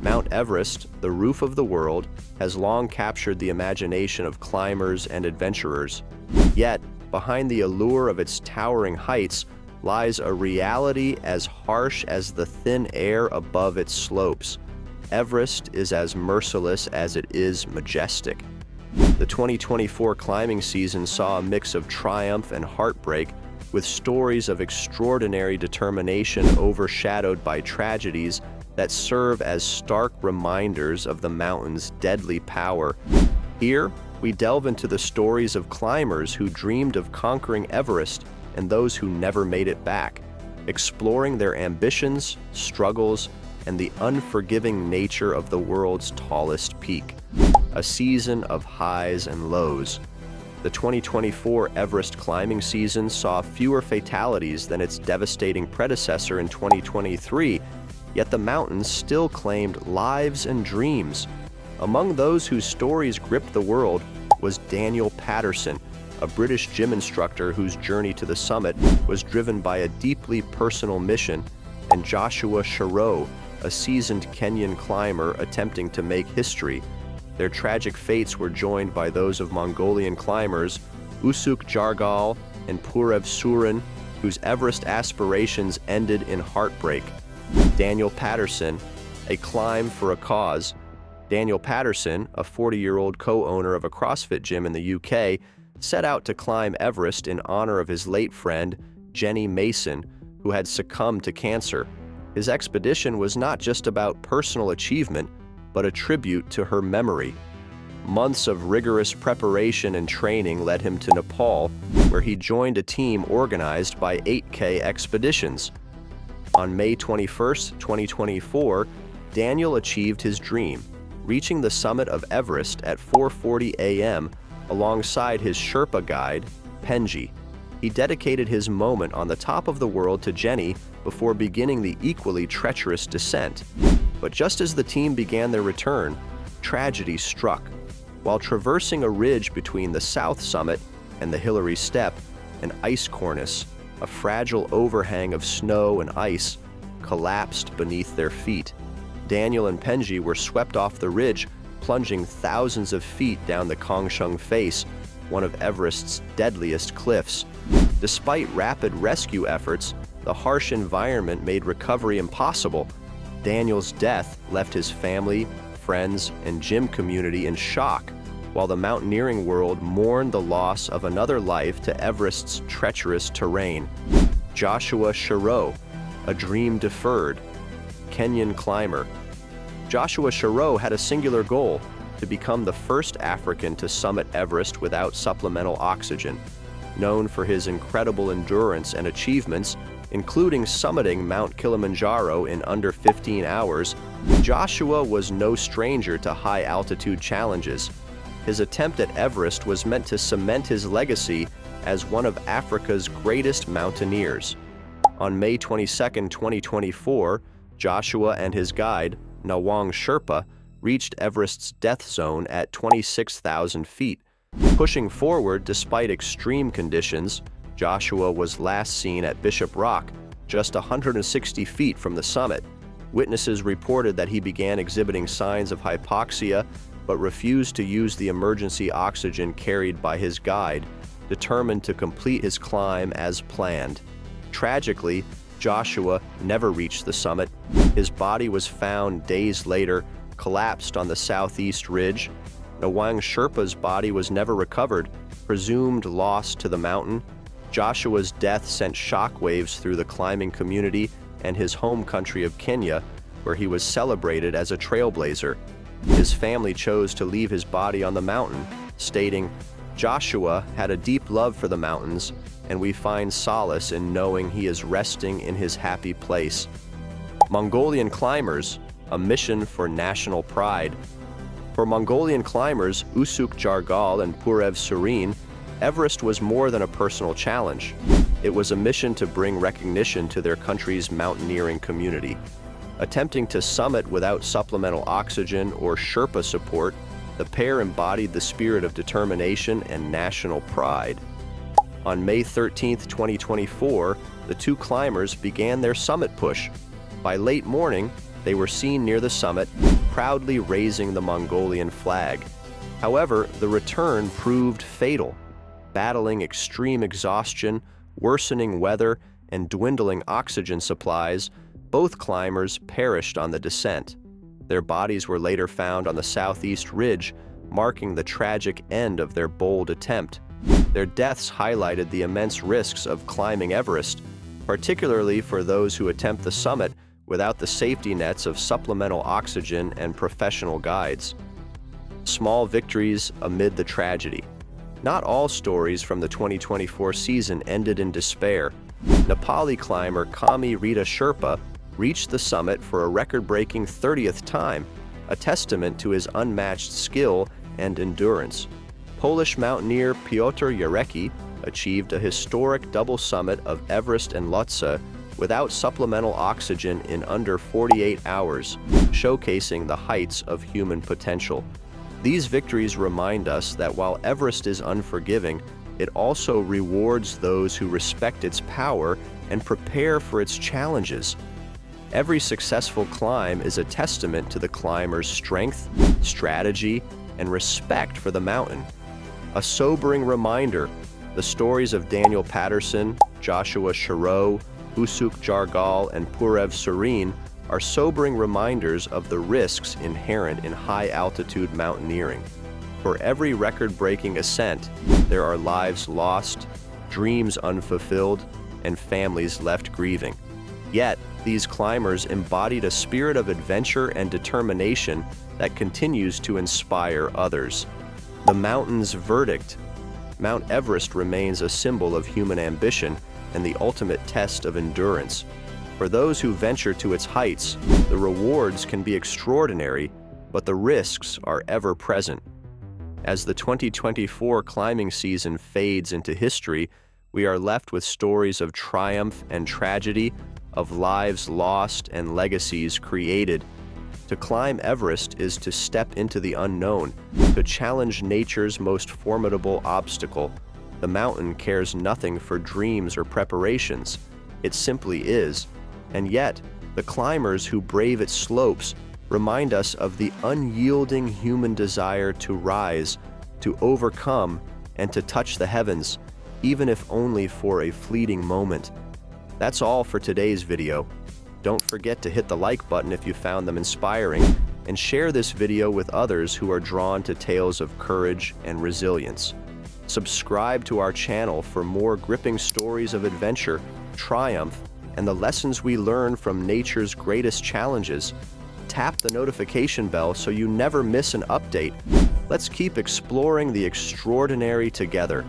Mount Everest, the roof of the world, has long captured the imagination of climbers and adventurers. Yet, behind the allure of its towering heights lies a reality as harsh as the thin air above its slopes. Everest is as merciless as it is majestic. The 2024 climbing season saw a mix of triumph and heartbreak, with stories of extraordinary determination overshadowed by tragedies that serve as stark reminders of the mountain's deadly power. Here, we delve into the stories of climbers who dreamed of conquering Everest and those who never made it back, exploring their ambitions, struggles, and the unforgiving nature of the world's tallest peak. A season of highs and lows. The 2024 Everest climbing season saw fewer fatalities than its devastating predecessor in 2023, yet the mountains still claimed lives and dreams. Among those whose stories gripped the world was Daniel Patterson, a British gym instructor whose journey to the summit was driven by a deeply personal mission, and Joshua Shiro, a seasoned Kenyan climber attempting to make history. Their tragic fates were joined by those of Mongolian climbers Usuk Jargal and Purev Surin, whose Everest aspirations ended in heartbreak. Daniel Patterson, a climb for a cause. Daniel Patterson, a 40-year-old co-owner of a CrossFit gym in the UK, set out to climb Everest in honor of his late friend, Jenny Mason, who had succumbed to cancer. His expedition was not just about personal achievement, but a tribute to her memory. Months of rigorous preparation and training led him to Nepal, where he joined a team organized by 8K Expeditions. On May 21, 2024, Daniel achieved his dream, reaching the summit of Everest at 4:40 a.m. alongside his Sherpa guide, Penji. He dedicated his moment on the top of the world to Jenny before beginning the equally treacherous descent. But just as the team began their return, tragedy struck. While traversing a ridge between the south summit and the Hillary Step, an ice cornice, a fragile overhang of snow and ice, collapsed beneath their feet. Daniel and Penji were swept off the ridge, plunging thousands of feet down the Kongshung Face, one of Everest's deadliest cliffs. Despite rapid rescue efforts, the harsh environment made recovery impossible. Daniel's death left his family, friends, and gym community in shock, while the mountaineering world mourned the loss of another life to Everest's treacherous terrain. Joshua Shiro, a dream deferred. Kenyan climber. Joshua Shiro had a singular goal: to become the first African to summit Everest without supplemental oxygen. Known for his incredible endurance and achievements, including summiting Mount Kilimanjaro in under 15 hours, Joshua was no stranger to high-altitude challenges. His attempt at Everest was meant to cement his legacy as one of Africa's greatest mountaineers. On May 22, 2024, Joshua and his guide, Nawang Sherpa, reached Everest's death zone at 26,000 feet. Pushing forward despite extreme conditions, Joshua was last seen at Bishop Rock, just 160 feet from the summit. Witnesses reported that he began exhibiting signs of hypoxia, but refused to use the emergency oxygen carried by his guide, determined to complete his climb as planned. Tragically, Joshua never reached the summit. His body was found days later, collapsed on the southeast ridge. Nawang Sherpa's body was never recovered, presumed lost to the mountain. Joshua's death sent shockwaves through the climbing community and his home country of Kenya, where he was celebrated as a trailblazer. His family chose to leave his body on the mountain, stating, "Joshua had a deep love for the mountains, and we find solace in knowing he is resting in his happy place." Mongolian climbers, a mission for national pride. For Mongolian climbers Usuk Jargal and Purev Surin, Everest was more than a personal challenge. It was a mission to bring recognition to their country's mountaineering community. Attempting to summit without supplemental oxygen or Sherpa support, the pair embodied the spirit of determination and national pride. On May 13, 2024, the two climbers began their summit push. By late morning, They were seen near the summit, proudly raising the Mongolian flag. However, the return proved fatal. Battling extreme exhaustion, worsening weather, and dwindling oxygen supplies, both climbers perished on the descent. Their bodies were later found on the southeast ridge, marking the tragic end of their bold attempt. Their deaths highlighted the immense risks of climbing Everest, particularly for those who attempt the summit without the safety nets of supplemental oxygen and professional guides. Small victories amid the tragedy. Not all stories from the 2024 season ended in despair. Nepali climber Kami Rita Sherpa reached the summit for a record-breaking 30th time, a testament to his unmatched skill and endurance. Polish mountaineer Piotr Jarecki achieved a historic double summit of Everest and Lhotse without supplemental oxygen in under 48 hours, showcasing the heights of human potential. These victories remind us that while Everest is unforgiving, it also rewards those who respect its power and prepare for its challenges. Every successful climb is a testament to the climber's strength, strategy, and respect for the mountain. A sobering reminder, the stories of Daniel Patterson, Joshua Shiro, Usuk Jargal, and Purev Surin are sobering reminders of the risks inherent in high-altitude mountaineering. For every record-breaking ascent, there are lives lost, dreams unfulfilled, and families left grieving. Yet, these climbers embodied a spirit of adventure and determination that continues to inspire others. The mountain's verdict. Mount Everest remains a symbol of human ambition and the ultimate test of endurance. For those who venture to its heights, the rewards can be extraordinary, but the risks are ever present. As the 2024 climbing season fades into history, we are left with stories of triumph and tragedy, of lives lost and legacies created. To climb Everest is to step into the unknown, to challenge nature's most formidable obstacle. The mountain cares nothing for dreams or preparations. It simply is. And yet, the climbers who brave its slopes remind us of the unyielding human desire to rise, to overcome, and to touch the heavens, even if only for a fleeting moment. That's all for today's video. Don't forget to hit the like button if you found them inspiring, and share this video with others who are drawn to tales of courage and resilience. Subscribe to our channel for more gripping stories of adventure, triumph, and the lessons we learn from nature's greatest challenges. Tap the notification bell so you never miss an update. Let's keep exploring the extraordinary together.